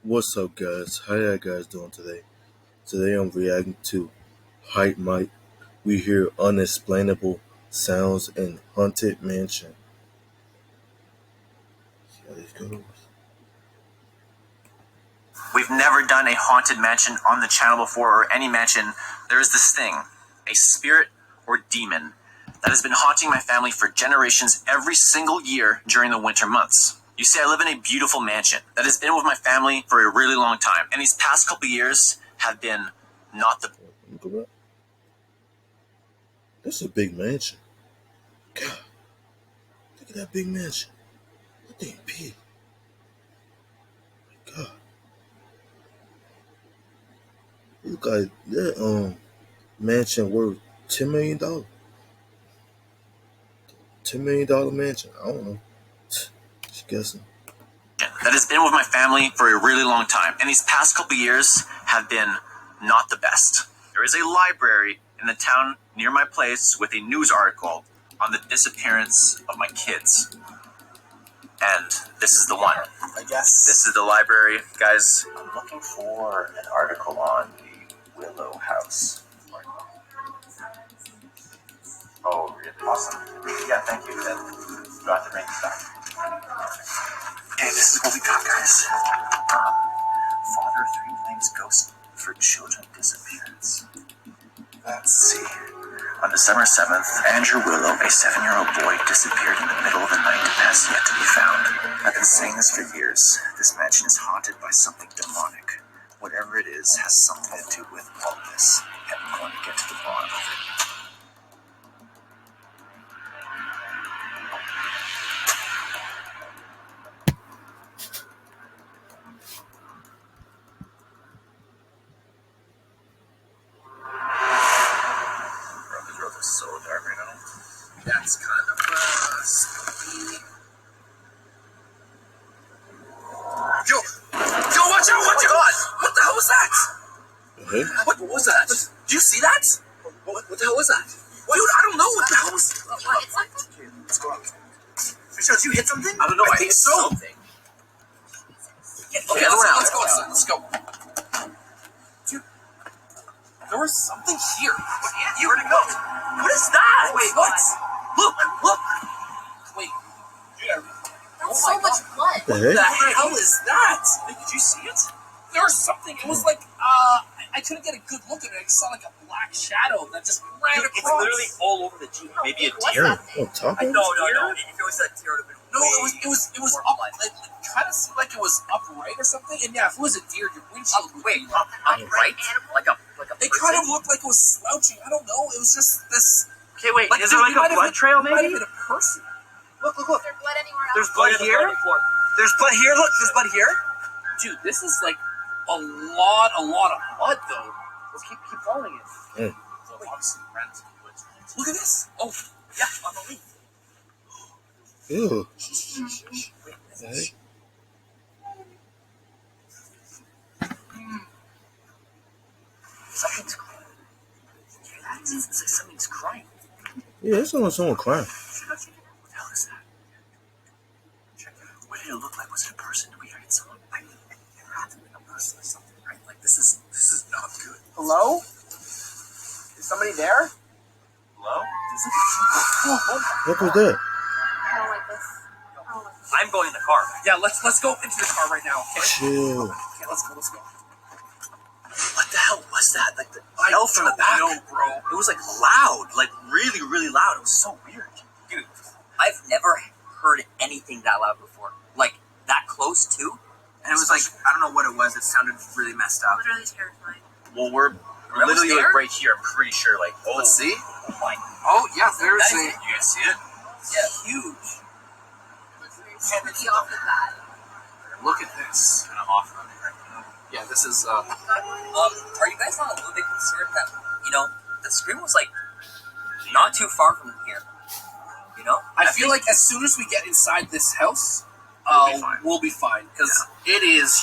What's up, guys? How you guys doing today? Today I'm reacting to HypeMyke. We hear unexplainable sounds in haunted mansion. See how this goes. We've never done a haunted mansion on the channel before, or any mansion. There is this thing, a spirit or demon, that has been haunting my family for generations every single year during the winter months. You see, I live in a beautiful mansion that has been with my family for a really long time, and these past couple years have been not the... Let me go back. This is a big mansion. God, look at that big mansion. That thing big. God, look like that mansion worth $10 million. $10 million mansion. I don't know. Just guessing. that has been with my family for a really long time, and these past couple years have been not the best. There is a library in the town near my place with a news article on the disappearance of my kids. And this is the one. I guess. This is the library. Guys, I'm looking for an article on the Willow House. Oh, really? Awesome. Yeah, thank you. Then got the ring stuff. Okay, this is what we got, guys. Father 3 blames ghost for children disappearance. Let's see. On December 7th, Andrew Willow, a 7-year-old boy, disappeared in the middle of the night and has yet to be found. I've been saying this for years. This mansion is haunted by something demonic. Whatever it is has something to do with all this, and I'm going to get to the bottom of it. The road is so dark right now. That's kind of spooky. Yo, watch out! Watch out! What the hell was that? Hey? What was that? Did you see that? What the hell was that? Dude, I don't know what the hell was. Let's go out. Michelle, did you hit something? I don't know. I think so. Something. Okay, let's go outside. Let's go. Dude, there was something here. Where'd it go? What is that? Wait, what? Look. Wait. That's so much blood. The What the heck? hell is that? Did you see it? There was something. It was like, I couldn't get a good look at it. I saw like a black shadow that just ran across. It's literally all over the Jeep. Maybe a deer. Oh, talking? No. If it was that deer, it would have been. No, it was up. It kind of seemed like it was upright or something. And yeah, if it was a deer, your windshield would be upright. Like a. It kind of looked like it was slouching. I don't know. It was just this. Okay, wait. Is there like a blood trail? Maybe. It might have been a person. Look. Is there blood anywhere else? There's blood here. There's blood here. Look, there's blood here. Dude, this is like a lot of blood, though. Let's keep following it. Hey. Look at this. Oh, yeah, on the leaf. Ew. Wait, Hey. something's crying. Hear that? It's like something's crying. Yeah, it's someone crying. What the hell is that? What did it look like? Was it a person? Did we hear someone? I mean, it had to be a person or something, right? Like, this is not good. Hello? Is somebody there? Hello? What was that? I don't like this. I'm going in the car. Yeah, let's go into the car right now, okay? Chill. Okay, let's go. What the hell was that? Like the yell from the back? No, bro. It was like loud, like really, really loud. It was so weird. Dude, I've never heard anything that loud before. Like that close too. And it was like, I don't know what it was. It sounded really messed up. Literally terrifying. Well, we're literally like right here. I'm pretty sure. Like, oh, let's see. Oh my. Oh, yeah, there's That is it. You guys see it? Yeah, huge. Pretty off of that. Look at this. Kind of off on it right now. Yeah, this is, Are you guys not a little bit concerned that, the screen was like not too far from here? I feel like as soon as we get inside this house, we'll be fine. Because it is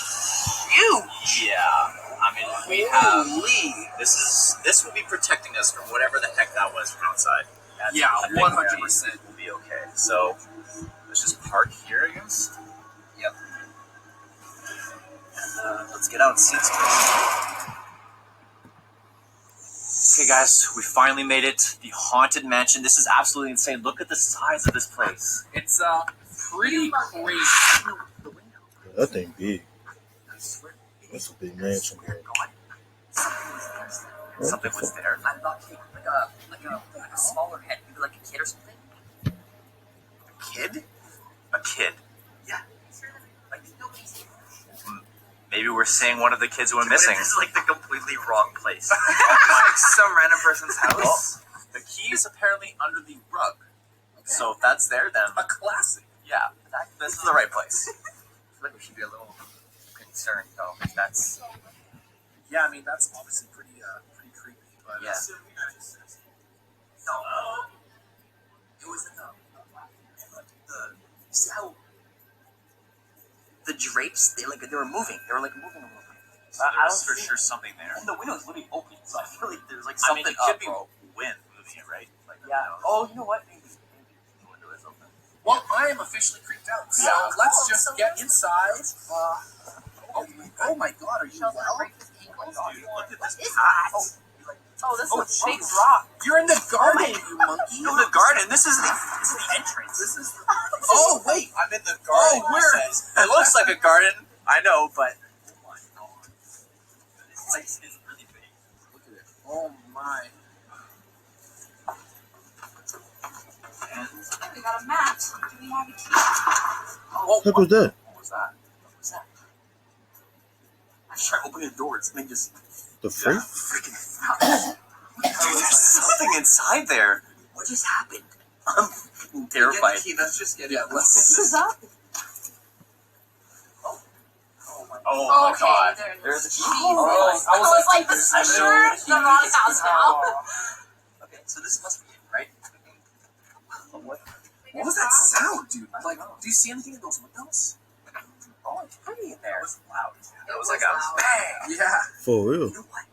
huge. Yeah. I mean, we have this will be protecting us from whatever the heck that was from outside. Yeah, 100%. We'll be okay. So let's just park here, I guess. Yep. get out and see this place. Okay, guys, we finally made it. The Haunted Mansion. This is absolutely insane. Look at the size of this place. It's pretty crazy. That thing big. I swear. That's a big mansion. Something was there. I thought like a smaller head, maybe like a kid or something. A kid? A kid. Yeah. Like maybe we're seeing one of the kids who went missing. This is like the completely wrong place. Like some random person's house. Well, the key is apparently under the rug. So if that's there, then A classic. yeah, this is the right place. I feel like we should be a little concerned though. If that's Yeah, I mean that's obviously pretty creepy. But yeah. No. It was in the you see how the drapes they were moving. They were like moving a little bit. So I was for sure something there. And the window's literally open, so I feel like there's like something. I mean, it could be wind moving it, right? Like, yeah. Oh, you know what? Maybe the window is open. Well, I am officially creeped out. So Yeah. let's just get inside. Oh my God, are you well? Dude, look at this is path. that? Oh, this is a big jeez. rock. You're in the garden, you monkey. No, the garden. This is the entrance. This is. Oh wait, I'm in the garden. Oh, where? It looks like a garden. I know, but oh my God, this place is really big. Look at it. Oh my. And We got a mat. Do we have a key? oh, Heck was that? what was that? What was that? I just tried opening the doors and they just The freak? freaking. Dude, there's something inside there. What just happened? I'm freaking terrified. Let's just get it. This is up. Oh my Okay, God. there it is. There's a key. Oh, I was like, this is I sure showed the wrong house now. Okay, so this must be it, right? What? What was that sound, dude? Like, do you see anything in those windows? Oh, it's pretty in there. It was loud. That was was like a loud. bang. Yeah. For real. You know what?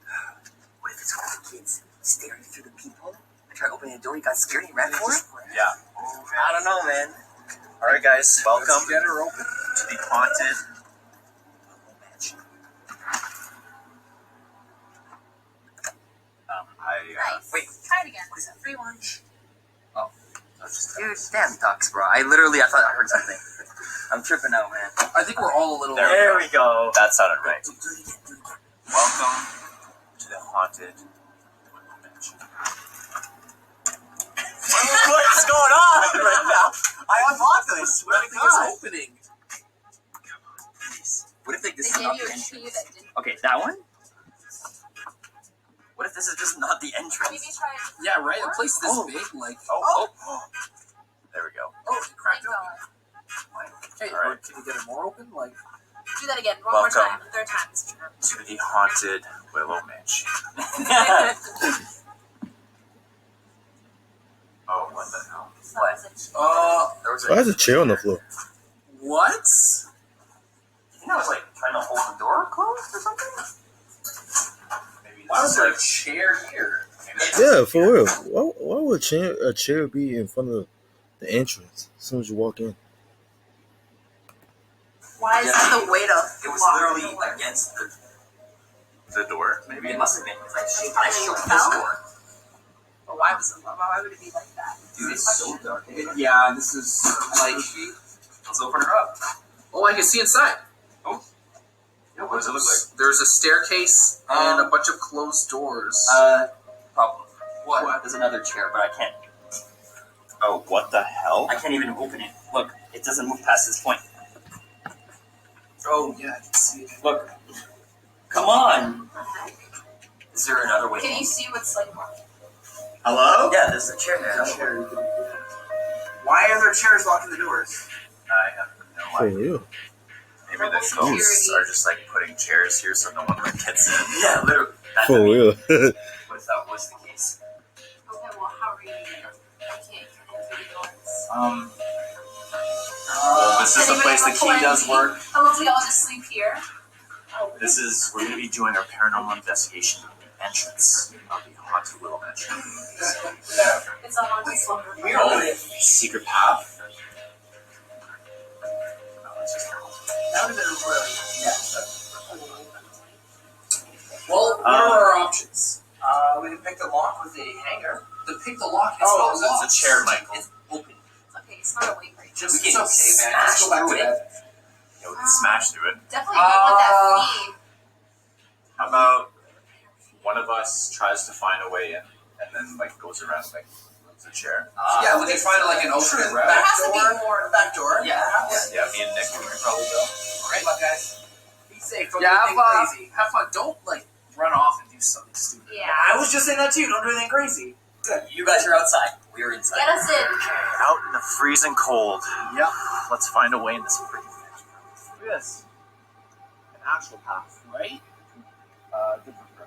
What if it's one of the kids staring through the peephole? I tried opening the door, he got scared and he ran for it? Yeah. I don't know, man. Alright, guys, welcome Let's get her open. to the haunted mansion. Nice. Wait. Try it again. Rewind. Oh. Dude, damn ducks, bro. I thought I heard something. I'm tripping out, man. I think we're all a little. There we go. That sounded right. Do it again. Do it again. Welcome to the haunted mansion. What's going on right now? I unlocked this. What if Everything is opening. What if They this is gave not you the a key entrance? that didn't. Okay, that one? What if this is just not the Maybe entrance? try it. Yeah, right. A place this Oh. big, like. Oh. There we go. Oh, you cracked Thank it open. God. Okay, All right. can you get it more open? Like. Do that again. One more Welcome. time. Third time is the charm. To the haunted Willow Mansion. Oh, what the hell? What? There was Why is a chair on the floor? What? You think I was like trying to hold the door closed or something? Maybe Why was this there a is chair here? Yeah, for real. Why would a chair be in front of the entrance as soon as you walk in? Why is that the way to It was walk literally the door? against the door. Maybe it must have been. Like, I I showed fell? this door. But why would it be like that? Dude, it's so dark. Yeah, this is like. Let's open her up. Oh, I can see inside. Yeah, what does it look like? There's a staircase and a bunch of closed doors. Problem. What? There's another chair, but I can't. Oh, what the hell? I can't even open it. Look, it doesn't move past this point. Oh, yeah, I can see it. Look. Come on. Is there another way? Can you see what's like? Hello? Yeah, there's a chair there. Why are there chairs blocking the doors? I have no For idea. real. Maybe the ghosts are just like putting chairs here so no one like gets in. Yeah, literally. That's For real. What if that was the case? Okay, well, how are you? I can't get into the doors. Well, this is the Anybody place the have a key plan? does work. How about we all just sleep here? We're going to be doing our paranormal investigation of the entrance of the haunted Willow Mansion. It's a haunted slumber. Secret path. That would have been really. What are our options? We can pick the lock with the hanger. To pick the lock, it's not locked. It's a chair, Michael. It's open. It's okay. It's not a weight break. Just It's okay, man. Just go back to it. bed. Yeah, we can smash through it. Definitely don't want that feed. How about one of us tries to find a way in, and then like goes around like the chair. Yeah, we can find like an alternate route. There has to be more. Back door. Yeah. Yeah, me and Nick we can probably go. All right, guys. Be safe. Don't Yeah, do anything crazy. Have fun. Don't like run off and do something stupid. Yeah. I was just saying that too. Don't do anything crazy. Good. You guys are outside. We're inside. Get us in. Out in the freezing cold. Yep. Let's find a way in this freaking thing. Look at this. An actual path, Right? different for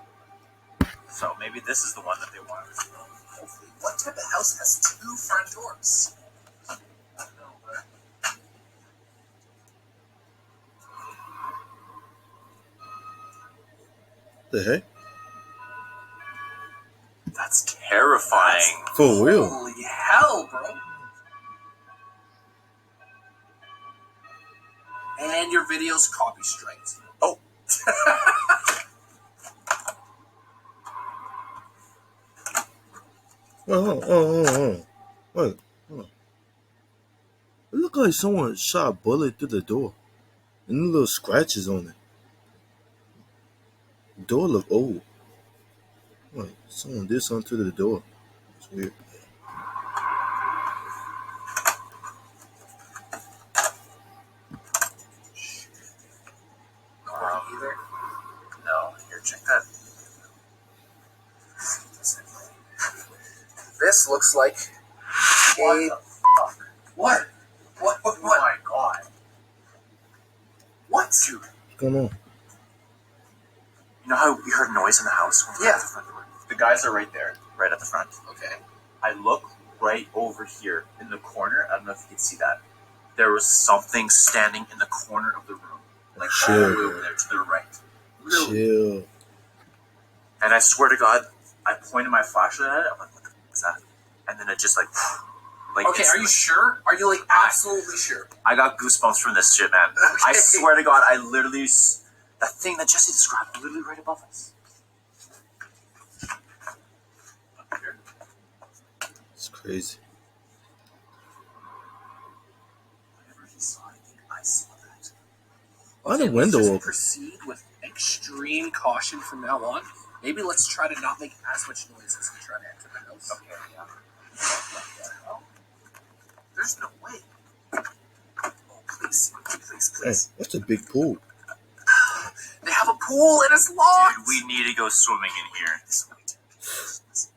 everybody. So maybe this is the one that they want. Hopefully. What type of house has 2 front doors? I don't know, but The heck? that's terrifying. For real? Holy hell, bro. And your video's copy striked. Oh. Oh. Wait. Hold on. It looked like someone shot a bullet through the door. And little scratches on it. The door looked old. Wait, someone did something to the door. It's weird. Either. No. Here, check that. This looks like What a... the fuck? What? What? Oh my god. What? Dude, What's going on? you know how we heard noise in the house? When we were Yeah. at the front door? The guys are right there, right at the front. Okay. I look right over here in the corner. I don't know if you can see that. There was something standing in the corner of the room. Like all the way Chill. over there to the right. Really? Chill. And I swear to God, I pointed my flashlight at it. I'm like, what the fuck is that? And then it just like Okay, are you sure? Are you like absolutely sure? I got goosebumps from this shit, man. I swear to God, I literally... That thing that Jesse described, literally right above us. Up here. It's crazy. Whenever he saw anything, I saw that. Why the Let's window just open? proceed with extreme caution from now on. Maybe let's try to not make as much noise as we try to enter the house. Okay, yeah. There's no way. Oh, please, please, Hey, please. that's a big pool. They have a pool and it's locked. Dude, we need to go swimming in here. This way. Listen.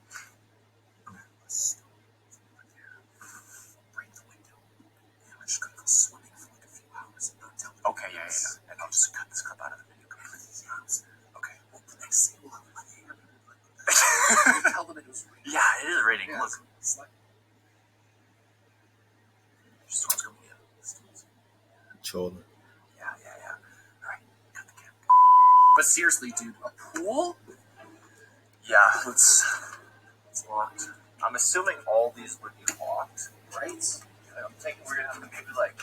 Let's over there. Break the window. And we're just gonna go swimming for like a few hours and not tell them. Okay, yeah. And I'll just cut this clip out of the video. Okay. Well, the next thing we'll have my hair. We'll tell them it was raining. Yeah, it is raining. Yeah. Look. It's like, Storm's coming in. Trolling. Yeah. Alright, cut the camera. but seriously, dude, a pool? Yeah, it's locked. I'm assuming all these would be locked, right? I'm thinking we're gonna have to maybe like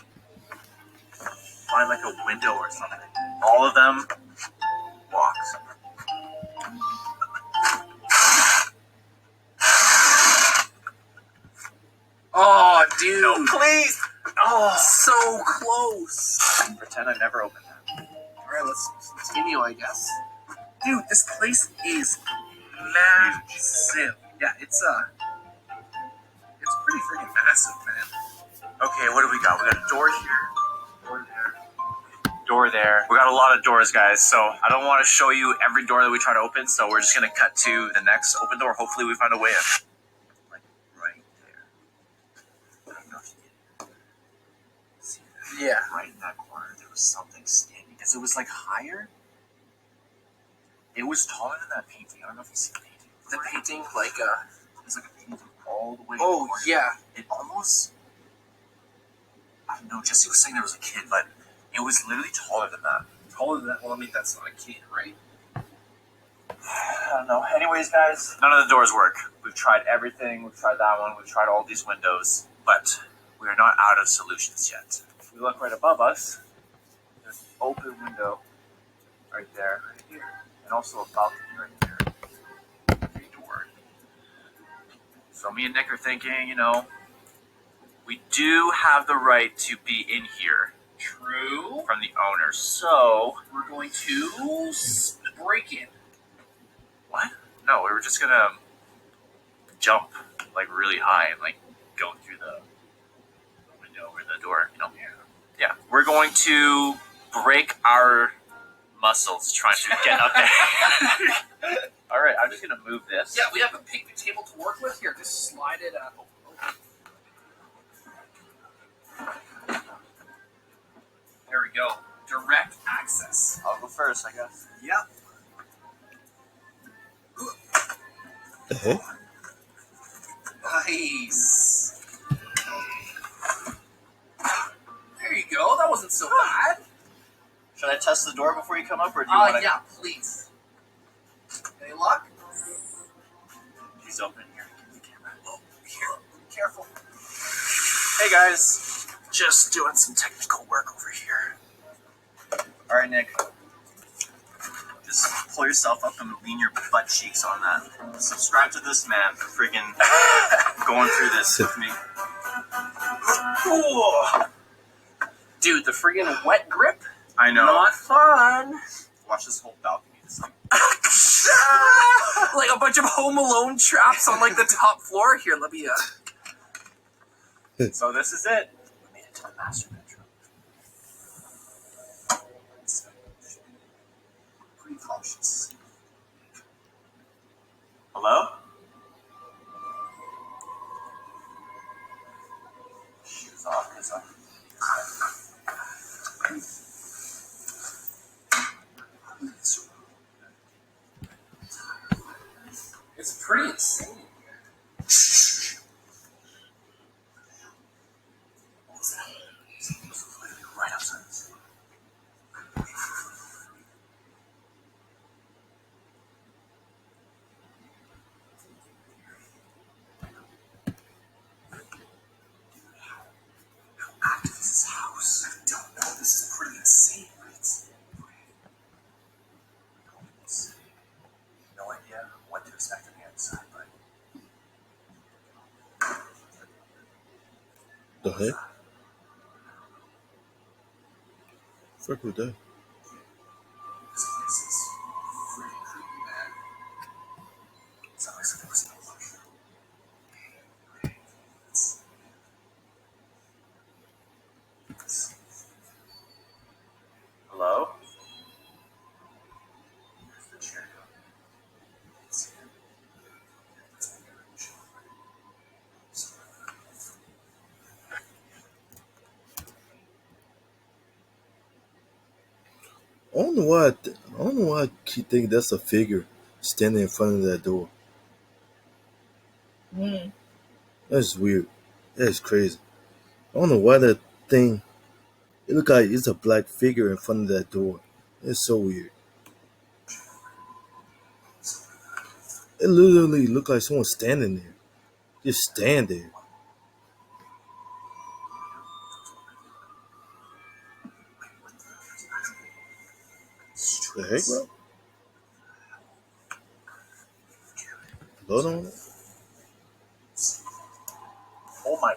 find like a window or something. All of them locked. Oh, dude. No, please! Oh, So close. pretend I never opened that. Alright, let's continue, I guess. Dude, this place is massive. Yeah, it's pretty freaking massive, man. Okay, what do we got? We got a door here, door there, door there. We got a lot of doors, guys, so I don't want to show you every door that we try to open, so we're just going to cut to the next open door. Hopefully we find a way in. Like, right there. I don't know if you can see that. Yeah. Right in that corner, there was something standing, because it was, like, higher. It was taller than that painting. I don't know if you see the painting. The painting, like, It's like a painting all the way. oh, in the corner. yeah. It almost... I don't know, Jesse was saying there was a kid, but it was literally taller than that. Taller than that. Well, I mean, that's not a kid, right? I don't know. Anyways, guys, none of the doors work. We've tried everything. We've tried that one. We've tried all these windows, but we are not out of solutions yet. If we look right above us, there's an open window right there, right here. And and also a balcony right there. A door. So me and Nick are thinking, we do have the right to be in here. True. From the owner, so We're going to break in. what? No, we were just gonna jump like really high and like go through the window or the door. Yeah. We're going to break our muscles trying to get up there. All right, I'm just gonna move this. Yeah, we have a picnic table to work with. Here, just slide it up. There we go. Direct access. I'll go first, I guess. Yep. The heck? Nice. There you go. That wasn't so bad. Should I test the door before you come up, or do you want to? Yeah, please. Any luck? She's open here. Give me the camera. Oh, here. Be careful. Hey guys, just doing some technical work over here. All right, Nick. Just pull yourself up and lean your butt cheeks on that. Subscribe to this man for friggin' going through this with me. Cool. Dude, the friggin' wet grip? I know. Not fun. Watch this whole balcony. Like a bunch of Home Alone traps on like the top floor. Here, let me So this is it. We made it to the master bedroom. pretty cautious. Hello? Shoes off, because It's pretty insane. right outside. How active is this house? I don't know. This is pretty insane, right? No idea what to expect on the outside, but The heck? Fuck with that. This place is pretty creepy, man. It's not like something was in the washroom. hello? Where's the chair go? See it? It's like a show. I don't know why I keep thinking that's a figure standing in front of that door. That's weird. That's crazy. I don't know why that thing. It look like it's a black figure in front of that door. It's so weird. It literally looked like someone standing there. Just stand there. The heck, bro? Blood on it? Oh my.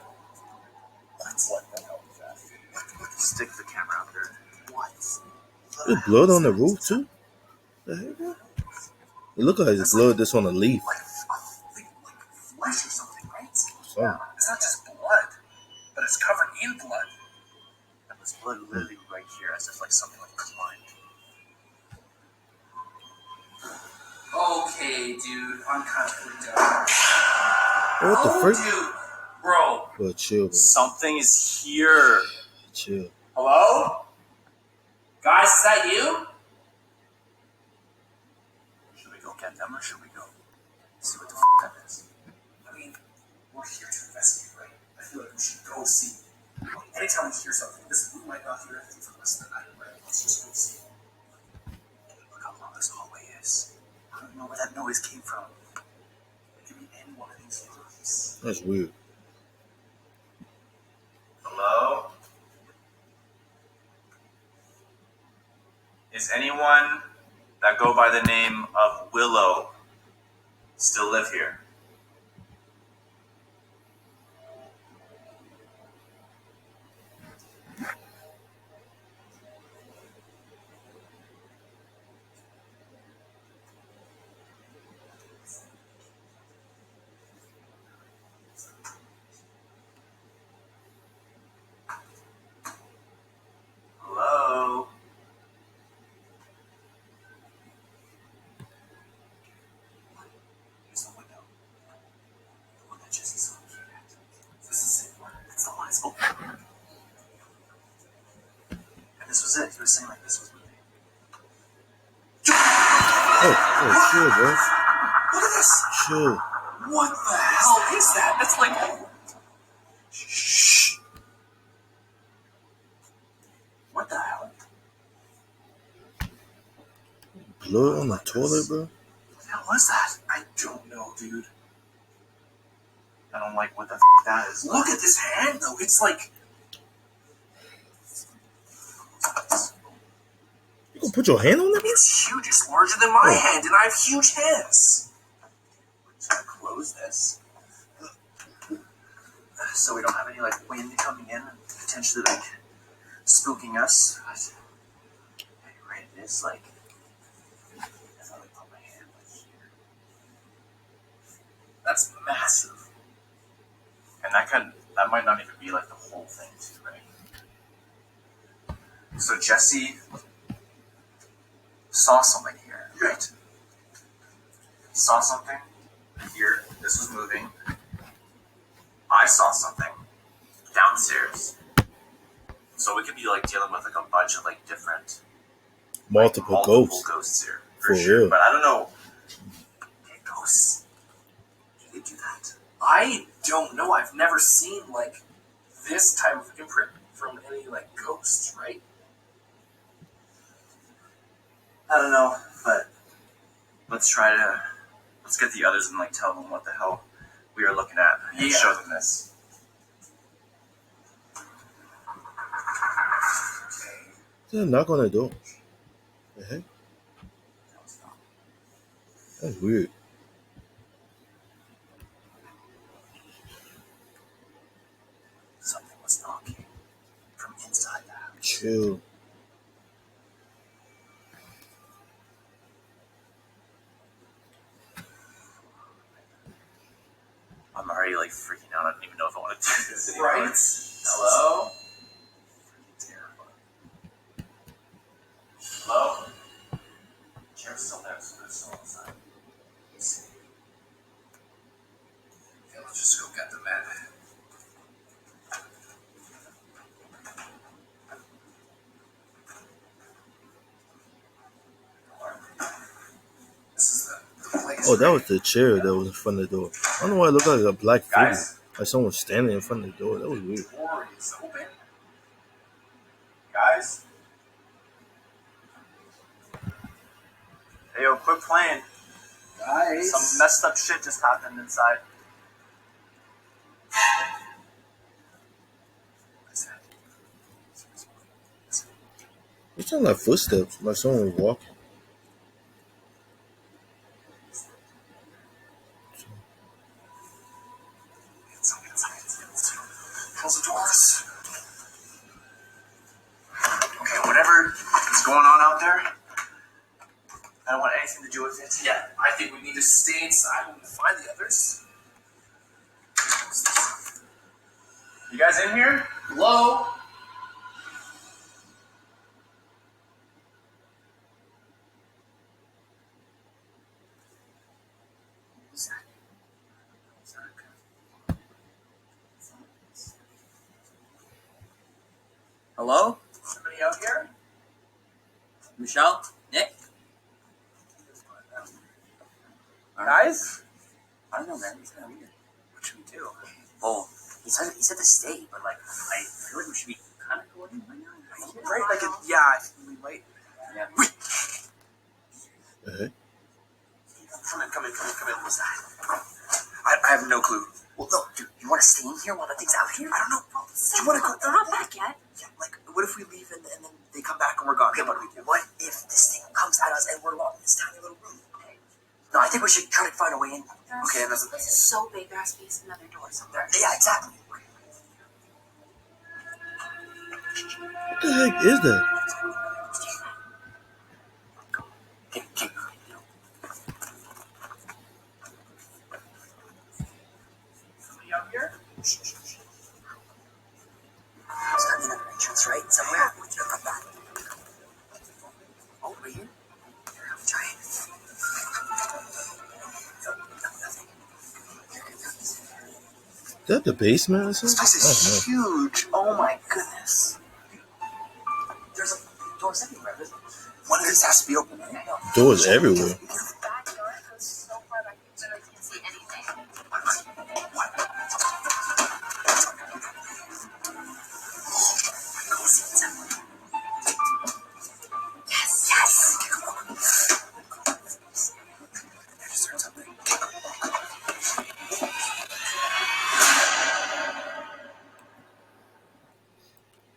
What the hell is that? Stick the camera out there. What? There's blood on the roof too? The heck, bro? It look like it's blood that's on a leaf. Like flesh or something, right? Something. It's not just blood, but it's covered in blood. And there's blood literally right here, as if like something like climbed. Okay, dude, I'm kind of freaked out. What the frick? Dude, bro. But chill, bro. Something is here. Chill. Hello? Guys, is that you? Should we go get them, or should we go see what the that is? I mean, we're here to investigate, right? I feel like we should go see. Anytime we hear something, we might not hear anything for the rest of the night, right? Let's just go see. Look how long this hallway is. I don't know where that noise came from. It could be any one of these rooms. That's weird. Hello? Is anyone that go by the name of Willow still live here? Hello? Here's the window. The one that Jesse saw the kid at. This is the same one. It's the one. It's open. And this was it. He was saying like this was moving. Oh, chill, bro. Look at this. Chill. What the hell is that? That's like... Shh. What the hell? Blood on the toilet, bro? What the hell was that? I don't know, dude. I don't like what the that is. Look at this hand, though. It's like... You gonna put your hand on that? It's huge. It's larger than my hand, and I have huge hands. I'm just gonna close this. So we don't have any, like, wind coming in and potentially, like, spooking us. Right, it is, like... If I, like, put my hand, like, here. That's massive. And that might not even be like the whole thing too, right? So Jesse saw something here. Right. He saw something here. This was moving. I saw something downstairs. So we could be like dealing with like a bunch of like different Multiple ghosts. here. For sure. real. But I don't know. Okay, ghosts. Do they do that? I don't know. I've never seen, like, this type of imprint from any, like, ghosts, right? I don't know, but let's get the others and like tell them what the hell we are looking at and show them this. Yeah, knock on the door. The heck? That's weird. Something was knocking from inside the house. Chill. I'm already like freaking out. I don't even know if I want to do this anymore. Right? Hello? Freaking terrifying. Hello? Chair's still there, so they're still outside. Let's see. Okay, let's just go get the map. This is the place. Oh, that was the chair that was in front of the door. I don't know why it looked like a black figure. Guys. Like someone was standing in front of the door. That was weird. The door is open. Guys. Hey, yo, quit playing. Guys. Some messed up shit just happened inside. What's that? It sounded like footsteps, like someone was walking. Something inside. Close the doors. Okay, whatever is going on out there, I don't want anything to do with it. Yeah, I think we need to stay inside and find the others. You guys in here? Hello? Who's that? Hello? Somebody out here? Michelle? Nick? Guys? I don't know, man. It's kind of weird. What should we do? Well, he said to stay, but like, I feel like we should be kind of going right now. Right? Like, yeah, I think we might. Yeah. Wait! Uh-huh. Come in. What's that? I have no clue. Well, no, dude, you want to stay in here while the thing's out here? I don't know, bro. So Do you want to go? they're not back yet. Yeah, like, what if we leave and then they come back and we're gone? Okay, What but do we do? what if this thing comes at us and we're lost? No, I think we should try to find a way in. Okay, This is so big, there has to be another door somewhere. Yeah, exactly. What the heck is that? Okay. Somebody out here? There's gotta be another entrance, right? Somewhere. We can come back. Oh, right here? I'm trying. Nothing. Is that the basement or This something? place I don't is huge. Oh my goodness. There's a doors everywhere. One of these has to be open, right? know. Doors everywhere. This back door goes so far back, you literally can't see anything. Yes! I just heard something.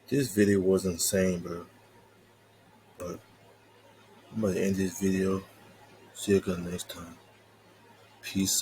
This video was insane, bro. But I'm gonna end this video. See you again next time. Peace.